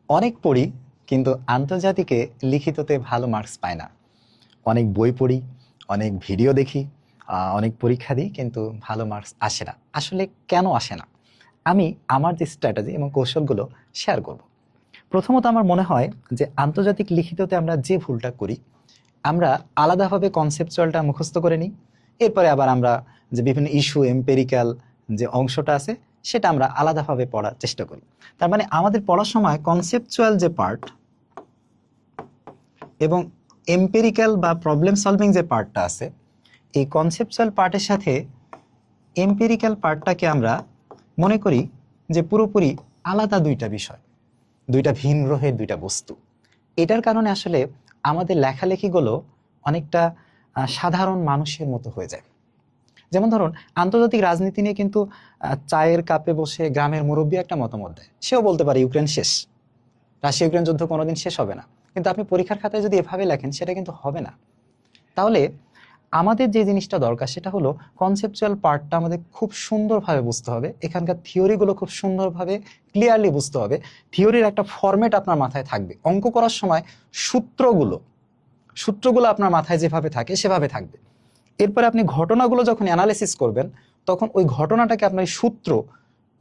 অনেক পড়ি কিন্তু আন্তর্জাতিকে লিখিততে ভালো মার্কস পায় না। অনেক বই পড়ি, অনেক ভিডিও দেখি, অনেক পরীক্ষা দিই, কিন্তু ভালো মার্কস আসে না। আসলে কেন আসে না? আমি আমার যে স্ট্র্যাটেজি এবং কৌশলগুলো শেয়ার করব। প্রথমত আমার মনে হয় যে আন্তর্জাতিক লিখিততে আমরা যে ভুলটা করি, আমরা আলাদাভাবে কনসেপচুয়ালটা মুখস্থ করে নিই। এরপরে আবার আমরা যে বিভিন্ন ইস্যু এম্পেরিক্যাল যে অংশটা আছে সেটা আমরা আলাদাভাবে পড়ার চেষ্টা করি। তার মানে আমাদের পড়ার সময় কনসেপচুয়াল যে পার্ট এবং এম্পেরিক্যাল বা প্রবলেম সলভিং যে পার্টটা আছে, এই কনসেপচুয়াল পার্টের সাথে এম্পেরিক্যাল পার্টটাকে আমরা মনে করি যে পুরোপুরি আলাদা দুইটা বিষয়, দুইটা ভিন্ন গ্রহের দুইটা বস্তু। এটার কারণে আসলে আমাদের লেখালেখিগুলো অনেকটা সাধারণ মানুষের মতো হয়ে যায়। যেমন ধরুন, আন্তর্জাতিক রাজনীতি নিয়ে কিন্তু চায়ের কাপে বসে গ্রামের মুরব্বী একটা মতামত দেয়, সেও বলতে পারে ইউক্রেন শেষ, রাশিয়া ইউক্রেন যুদ্ধ কোনোদিন শেষ হবে না। কিন্তু আপনি পরীক্ষার খাতায় যদি এভাবে লেখেন সেটা কিন্তু হবে না। তাহলে আমাদের যে জিনিসটা দরকার সেটা হলো কনসেপচুয়াল পার্টটা আমাদের খুব সুন্দরভাবে বুঝতে হবে, এখানকার থিওরিগুলো খুব সুন্দরভাবে ক্লিয়ারলি বুঝতে হবে। থিওরির একটা ফরম্যাট আপনার মাথায় থাকবে, অঙ্ক করার সময় সূত্রগুলো আপনার মাথায় যেভাবে থাকে সেভাবে থাকবে। এরপরে আপনি ঘটনাগুলো যখন অ্যানালাইসিস করবেন তখন ওই ঘটনাটাকে আপনার সূত্র,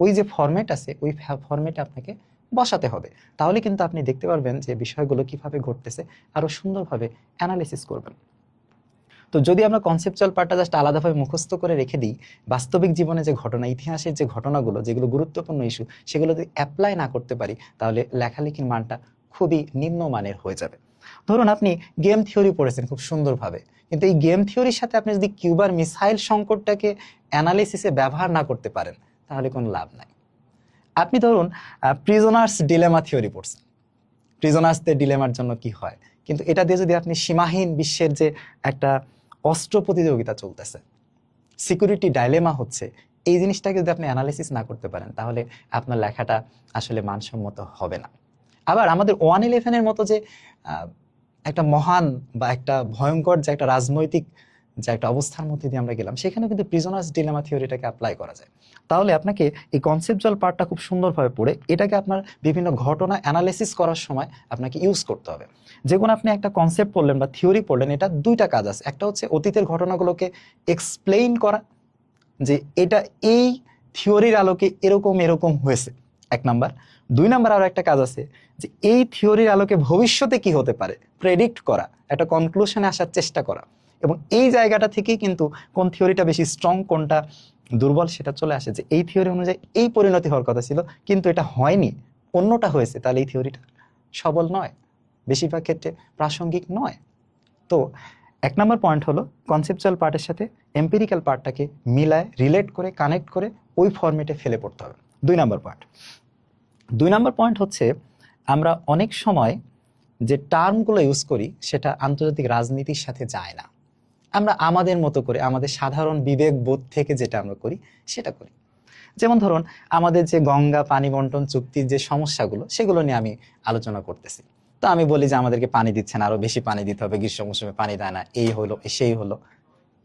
ওই যে ফরম্যাট আছে ওই ফরম্যাটে আপনাকে বসাতে হবে। তাহলে কিন্তু আপনি দেখতে পারবেন যে বিষয়গুলো কিভাবে ঘটতেছে, আরো সুন্দরভাবে অ্যানালাইসিস করবেন। তো যদি আমরা কনসেপচুয়াল পার্টটা জাস্ট আলাদাভাবে মুখস্থ করে রেখে দিই, বাস্তবিক জীবনে যে ঘটনা, ইতিহাসের যে ঘটনাগুলো, যেগুলো গুরুত্বপূর্ণ ইস্যু, সেগুলো যদি অ্যাপ্লাই না করতে পারি তাহলে লেখালেখির মানটা খুবই নিম্নমানের হয়ে যাবে। ধরুন আপনি গেম থিওরি পড়েছেন খুব সুন্দরভাবে, কিন্তু এই গেম থিওরির সাথে আপনি যদি কিউবার মিসাইল সংকটটাকে অ্যানালিসিসে ব্যবহার না করতে পারেন তাহলে কোনো লাভ নাই। আপনি ধরুন প্রিজনার্স ডিলেমা থিওরি পড়ছেন, প্রিজনার্সদের ডিলেমার জন্য কি হয়, কিন্তু এটা দিয়ে যদি আপনি সীমাহীন বিশ্বের যে একটা অস্ত্র প্রতিযোগিতা চলতেছে, সিকিউরিটি ডাইলেমা হচ্ছে, এই জিনিসটাকে যদি আপনি অ্যানালিসিস না করতে পারেন তাহলে আপনার লেখাটা আসলে মানসম্মত হবে না। আবার আমাদের 111-এর মতো যে একটা মহান বা একটা ভয়ঙ্কর যে একটা রাজনৈতিক যে একটা অবস্থার মধ্যে দিয়ে আমরা গেলাম, সেখানে কিন্তু প্রিজনার্স ডিলেমা থিওরিটাকে অ্যাপ্লাই করা যায়। তাহলে আপনাকে এই কনসেপচুয়াল পার্টটা খুব সুন্দরভাবে পড়ে এটাকে আপনার বিভিন্ন ঘটনা অ্যানালাইসিস করার সময় আপনাকে ইউজ করতে হবে। যে কোনো আপনি একটা কনসেপ্ট পড়লেন বা থিওরি পড়লেন, এটা দুইটা কাজ আছে। একটা হচ্ছে অতীতের ঘটনাগুলোকে এক্সপ্লেইন করা, যে এটা এই থিওরির আলোকে এরকম এরকম হয়েছে, এক নাম্বার। দুই নাম্বার আরো একটা কাজ আছে, যে এই থিওরির আলোকে ভবিষ্যতে কি হতে পারে প্রেডিক্ট করা, একটা কনক্লুশনে আসার চেষ্টা করা। এবং এই জায়গাটা থেকেই কিন্তু কোন থিওরিটা বেশি স্ট্রং, কোনটা দুর্বল সেটা চলে আসে, যে এই থিওরি অনুযায়ী এই পরিণতি হওয়ার কথা ছিল কিন্তু এটা হয়নি, অন্যটা হয়েছে, তাহলে এই থিওরিটা সবল নয়, বেশিরভাগ ক্ষেত্রে প্রাসঙ্গিক নয়। তো এক নম্বর পয়েন্ট হলো কনসেপচুয়াল পার্টের সাথে এম্পিরিক্যাল পার্টটাকে মিলায়, রিলেট করে, কানেক্ট করে ওই ফরম্যাটে ফেলে পড়তে হবে। দুই নম্বর পয়েন্ট হচ্ছে আমরা অনেক সময় যে টার্মগুলো ইউজ করি সেটা আন্তর্জাতিক রাজনীতির সাথে যায় না। আমরা আমাদের মতো করে, আমাদের সাধারণ বিবেক বোধ থেকে যেটা আমরা করি সেটা করি। যেমন ধরুন আমাদের যে গঙ্গা পানি বন্টন চুক্তির যে সমস্যাগুলো, সেগুলো নিয়ে আমি আলোচনা করতেছি। তো আমি বলি যে আমাদেরকে পানি দিচ্ছেন, আরো বেশি পানি দিতে হবে, গ্রীষ্ম মৌসুমে পানি দেয় না, এই হলো সেই হলো।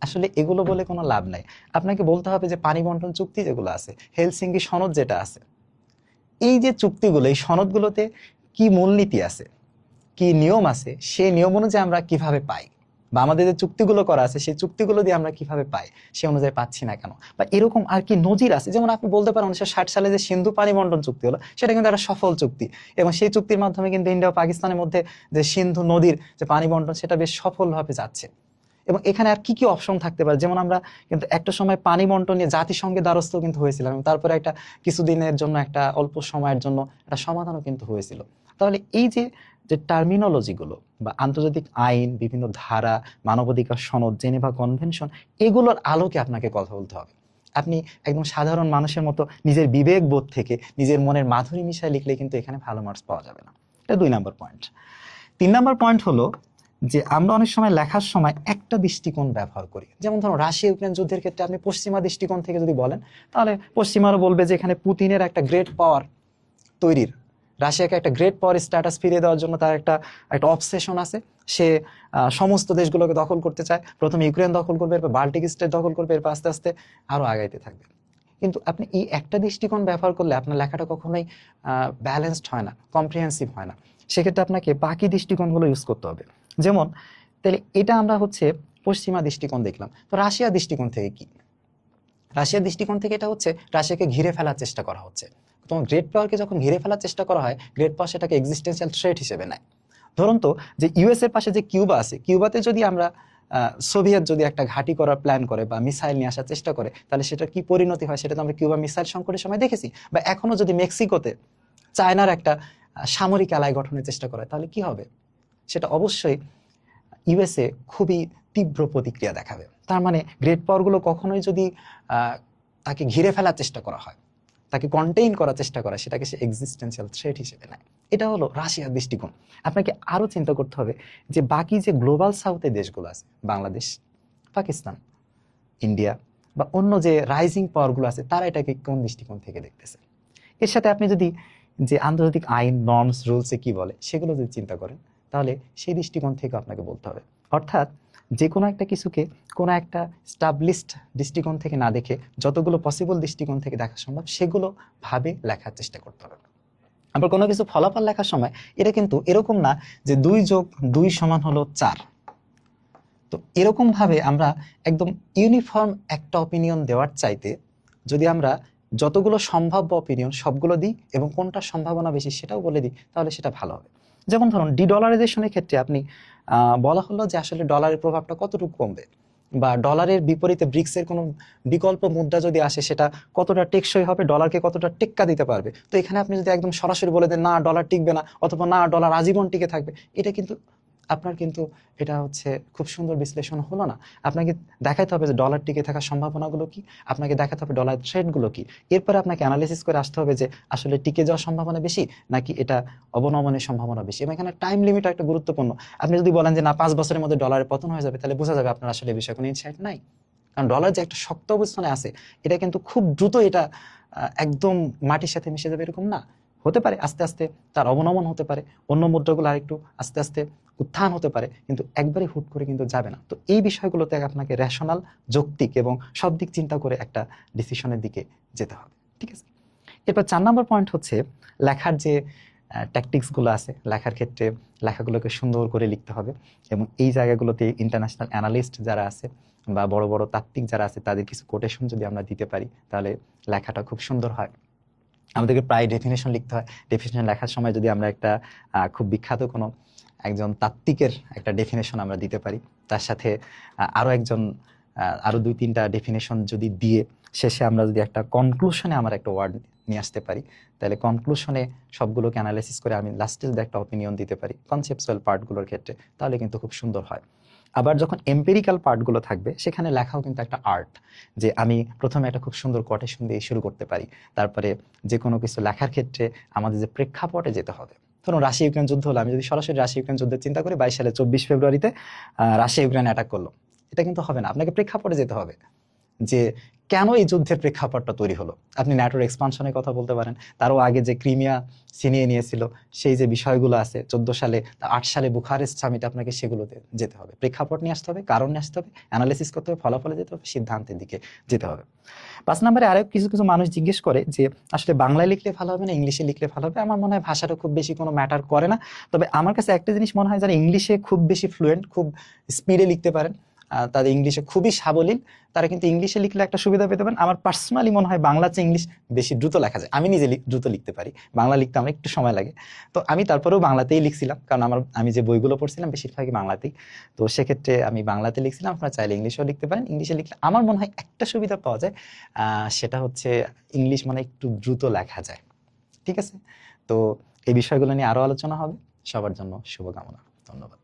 আসলে এগুলো বলে কোনো লাভ নাই। আপনাকে বলতে হবে যে পানি বন্টন চুক্তি যেগুলো আছে, হেলসিঙ্কি সনদ যেটা আছে, এই যে চুক্তিগুলো, এই সনদগুলোতে কি মূলনীতি আছে, কি নিয়ম আছে, সেই নিয়ম অনুযায়ী আমরা কিভাবে পাই, বা আমাদের যে চুক্তিগুলো করা আছে সেই চুক্তিগুলো দিয়ে আমরা কিভাবে পাই, সে অনুযায়ী পাচ্ছি না কেন, বা এরকম আর কি নজির আছে। যেমন আপনি বলতে পারেন 1960 সালে যে সিন্ধু পানি বন্টন চুক্তি হলো, সেটা কিন্তু একটা সফল চুক্তি, এবং সেই চুক্তির মাধ্যমে কিন্তু ইন্ডিয়া ও পাকিস্তানের মধ্যে যে সিন্ধু নদীর যে পানি বন্টন সেটা বেশ সফলভাবে যাচ্ছে। এবং এখানে আর কি কি অপশন থাকতে পারে, যেমন আমরা কিন্তু একটা সময় পানি বন্টন নিয়ে জাতিসংঘের দ্বারস্থ কিন্তু হয়েছিলাম, এবং তারপরে একটা কিছুদিনের জন্য, একটা অল্প সময়ের জন্য একটা সমাধানও কিন্তু হয়েছিল। তাহলে এই যে যে টার্মিনোলজিগুলো বা আন্তর্জাতিক আইন, বিভিন্ন ধারা, মানবাধিকার সনদ, জেনেভা কনভেনশন, এগুলোর আলোকে আপনাকে কথা বলতে হবে। আপনি একদম সাধারণ মানুষের মতো নিজের বিবেক বোধ থেকে নিজের মনের মাধুরী মিশায় লিখলে কিন্তু এখানে ভালো মার্কস পাওয়া যাবে না। এটা 2 নম্বর পয়েন্ট। 3 নম্বর পয়েন্ট হলো যে আমরা অনেক সময় লেখার সময় একটা দৃষ্টিকোণ ব্যবহার করি। যেমন ধরুন রাশিয়া ইউক্রেন যুদ্ধের ক্ষেত্রে আপনি পশ্চিমা দৃষ্টিকোণ থেকে যদি বলেন, তাহলে পশ্চিমারা বলবে যে এখানে পুতিনের একটা গ্রেট পাওয়ার তৈরির, রাশিয়াকে একটা গ্রেট পাওয়ার স্ট্যাটাস ফিরিয়ে দেওয়ার জন্য তার একটা অবসেশন আছে। সে সমস্ত দেশগুলোকে দখল করতে চায়। প্রথমে ইউক্রেন দখল করবে, এরপর বাল্টিক স্টেট দখল করবে, এরপর আস্তে আস্তে আরো আগাইতে থাকবে। কিন্তু আপনি এই একটা দৃষ্টিকোণ ব্যবহার করলে আপনার লেখাটা কখনোই ব্যালেন্সড হয় না, কম্প্রিহেন্সিভ হয় না। সেক্ষেত্রে আপনাকে বাকি দৃষ্টিকোণগুলো ইউজ করতে হবে। যেমন তাহলে এটা আমরা হচ্ছে পশ্চিমা দৃষ্টিকোণ দেখলাম। তো রাশিয়ার দৃষ্টিকোণ থেকে কি? রাশিয়ার দৃষ্টিকোণ থেকে এটা হচ্ছে রাশিয়াকে ঘিরে ফেলার চেষ্টা করা হচ্ছে। তোমার গ্রেট পাওয়ারকে যখন ঘিরে ফেলার চেষ্টা করা হয়, গ্রেট পাওয়ার সেটাকে এক্সিস্টেন্সিয়াল থ্রেট হিসেবে নেয়। ধরুন তো যে ইউএস এর পাশে যে কিউবা আছে, কিউবাতে যদি আমরা সোভিয়েত যদি একটা ঘাঁটি করার প্ল্যান করে বা মিসাইল নিয়ে আসার চেষ্টা করে, তাহলে সেটা কি পরিণতি হয় সেটা তো আমরা কিউবা মিসাইল সংকটের সময় দেখেছি। বা এখনো যদি মেক্সিকোতে চায়নার একটা সামরিক আলাই গঠনের চেষ্টা করে, তাহলে কি হবে? সেটা অবশ্যই ইউএসএ খুবই তীব্র প্রতিক্রিয়া দেখাবে। তার মানে গ্রেট পাওয়ারগুলো কখনোই যদি তাকে ঘিরে ফেলার চেষ্টা করা হয়, তাকে কন্টেইন করার চেষ্টা করা, সেটাকে সে এক্সিস্টেন্সিয়াল থ্রেট হিসেবে নেয়। এটা হলো রাশিয়ার দৃষ্টিকোণ। আপনাকে আরো চিন্তা করতে হবে যে বাকি যে গ্লোবাল সাউথের দেশগুলো আছে, বাংলাদেশ, পাকিস্তান, ইন্ডিয়া বা অন্য যে রাইজিং পাওয়ারগুলো আছে, তারা এটাকে কোন দৃষ্টিকোণ থেকে দেখতেছে। এর সাথে আপনি যদি যে আন্তর্জাতিক আইন, নর্মস, রুলসে কি বলে সেগুলো যদি চিন্তা করেন, তাহলে সেই দৃষ্টিকোণ থেকে আপনাকে বলতে হবে। অর্থাৎ যে কোনো একটা কিছুকে কোনো একটা স্টাবলিশড দৃষ্টিকোণ থেকে না দেখে যতগুলো পসিবল দৃষ্টিকোণ থেকে দেখা সম্ভব সেগুলো ভাবে লেখার চেষ্টা করতে হবে। আবার কোনো কিছু ফলাফল লেখার সময় এটা কিন্তু এরকম না যে 2+2 = 4। তো এরকম ভাবে আমরা একদম ইউনিফর্ম একটা অপিনিয়ন দেওয়ার চাইতে যদি আমরা যতগুলো সম্ভাব্য অপিনিয়ন সবগুলো দিই এবং কোনটা সম্ভাবনা বেশি সেটাও বলে দিই, তাহলে সেটা ভালো হবে। যেমন ধরুন ডলারাইজেশনের ক্ষেত্রে আপনি বলা হলো যে আসলে ডলারের প্রভাবটা কতটুকু কমবে, বা ডলারের বিপরীতে ব্রিক্সের কোনো বিকল্প মুদ্রা যদি আসে সেটা কতটা টেকসই হবে, ডলারকে কতটা টেক্কা দিতে পারবে। তো এখানে আপনি যদি একদম সরাসরি বলে দেন না ডলার টিকবে না, অথবা না ডলার আজীবন টিকে থাকবে, এটা কিন্তু আপনার কিন্তু এটা হচ্ছে খুব সুন্দর বিশ্লেষণ হলো না। আপনাকে দেখাতে হবে যে ডলার টিকে থাকার সম্ভাবনাগুলো কি, আপনাকে দেখাতে হবে ডলার থ্রেটগুলো কি, এরপরে আপনাকে অ্যানালিসিস করে আসতে হবে যে আসলে টিকে যাওয়ার সম্ভাবনা বেশি নাকি এটা অবনমনের সম্ভাবনা বেশি। এবং এখানে টাইম লিমিট একটা গুরুত্বপূর্ণ। আপনি যদি বলেন যে না 5 বছরের মধ্যে ডলারের পতন হয়ে যাবে, তাহলে বোঝা যাবে আপনার আসলে এই বিষয়ে কোনো ইনসাইট নাই। কারণ ডলার যে একটা শক্ত অবস্থানে আছে, এটা কিন্তু খুব দ্রুত এটা একদম মাটির সাথে মিশে যাবে এরকম না। হতে পারে আস্তে আস্তে তার অবনমন হতে পারে, অন্য মুদ্রাগুলো আরেকটু আস্তে আস্তে উত্থান হতে পারে, কিন্তু একবারে হুট করে কিন্তু যাবে না। তো এই বিষয়গুলোতে আপনাকে রেশনাল, যৌক্তিক এবং সব দিক চিন্তা করে একটা ডিসিশনের দিকে যেতে হবে। ঠিক আছে। এরপর 4 নম্বর পয়েন্ট হচ্ছে লেখার যে ট্যাকটিক্সগুলো আছে, লেখার ক্ষেত্রে লেখাগুলোকে সুন্দর করে লিখতে হবে। এবং এই জায়গাগুলোতে ইন্টারন্যাশনাল অ্যানালিস্ট যারা আছে বা বড় বড় তাত্ত্বিক যারা আছে তাদের কিছু কোটেশন যদি আমরা দিতে পারি, তাহলে লেখাটা খুব সুন্দর হয়। আমাদেরকে প্রায় ডেফিনেশন লিখতে হয়। ডেফিনেশন লেখার সময় যদি আমরা একটা খুব বিখ্যাত কোনো একজন তাত্ত্বিকের একটা ডেফিনেশন আমরা দিতে পারি, তার সাথে আরো 2-3টা ডেফিনেশন যদি দিয়ে শেষে আমরা যদি একটা কনক্লুশনে আমার একটা ওয়ার্ড নিয়ে আসতে পারি, তাহলে কনক্লুশনে সবগুলোকে অ্যানালাইসিস করে আমি লাস্টে যদি একটা অপিনিয়ন দিতে পারি কনসেপচুয়াল পার্টগুলোর ক্ষেত্রে, তাহলে কিন্তু খুব সুন্দর হয়। আবার যখন এম্পিরিক্যাল পার্টগুলো থাকবে সেখানে লেখাও কিন্তু একটা আর্ট, যে আমি প্রথমে একটা খুব সুন্দর কোটেশন দিয়ে শুরু করতে পারি, তারপরে যে কোনো কিছু লেখার ক্ষেত্রে আমাদের যে প্রেক্ষাপটে যেতে হবে। ধরুন রাশিয়া ইউক্রেন যুদ্ধ হলো, আমি যদি সরাসরি রাশিয়া ইউক্রেন যুদ্ধের চিন্তা করি 22 সালে 24 ফেব্রুয়ারিতে রাশিয়া ইউক্রেন অ্যাটাক করলো, এটা কিন্তু হবে না। আপনাকে প্রেক্ষাপটে যেতে হবে যে কেন এই যুদ্ধের প্রেক্ষাপটটা তৈরি হলো। আপনি ন্যাটোর এক্সপানশনের কথা বলতে পারেন, তারও আগে যে ক্রিমিয়া ছিনিয়ে নিয়েছিল সেই যে বিষয়গুলো আছে 14 সালে, 8 সালে বুখারেস্ট সামিট, আপনাকে সেগুলোতে যেতে হবে, প্রেক্ষাপট নিয়ে আসতে হবে, কারণ নিয়ে আসতে হবে, অ্যানালিসিস করতে হবে, ফলাফলে যেতে হবে, সিদ্ধান্তের দিকে যেতে হবে। 5 নম্বরে আরো কিছু কিছু মানুষ জিজ্ঞেস করে যে আসলে বাংলায় লিখলে ভালো হবে না ইংলিশে লিখলে ভালো হবে। আমার মনে হয় ভাষাটা খুব বেশি কোনো ম্যাটার করে না। তবে আমার কাছে একটা জিনিস মনে হয়, যারা ইংলিশে খুব বেশি ফ্লুয়েন্ট, খুব স্পিডে লিখতে পারেন, তাদের ইংলিশে খুবই সাবলীল, তারা কিন্তু ইংলিশে লিখলে একটা সুবিধা পেতে পারেন। আমার পার্সোনালি মনে হয় বাংলা চেয়ে ইংলিশ বেশি দ্রুত লেখা যায়। আমি নিজে দ্রুত লিখতে পারি, বাংলা লিখতে আমার একটু সময় লাগে। তো আমি তারপরেও বাংলাতেই লিখছিলাম, কারণ আমি যে বইগুলো পড়ছিলাম বেশিরভাগই বাংলাতেই। তো সেক্ষেত্রে আমি বাংলাতে লিখছিলাম। আপনারা চাইলে ইংলিশেও লিখতে পারেন। ইংলিশে লিখলে আমার মনে হয় একটা সুবিধা পাওয়া যায়, সেটা হচ্ছে ইংলিশ মানে একটু দ্রুত লেখা যায়। ঠিক আছে। তো এই বিষয়গুলো নিয়ে আরো আলোচনা হবে। সবার জন্য শুভকামনা। ধন্যবাদ।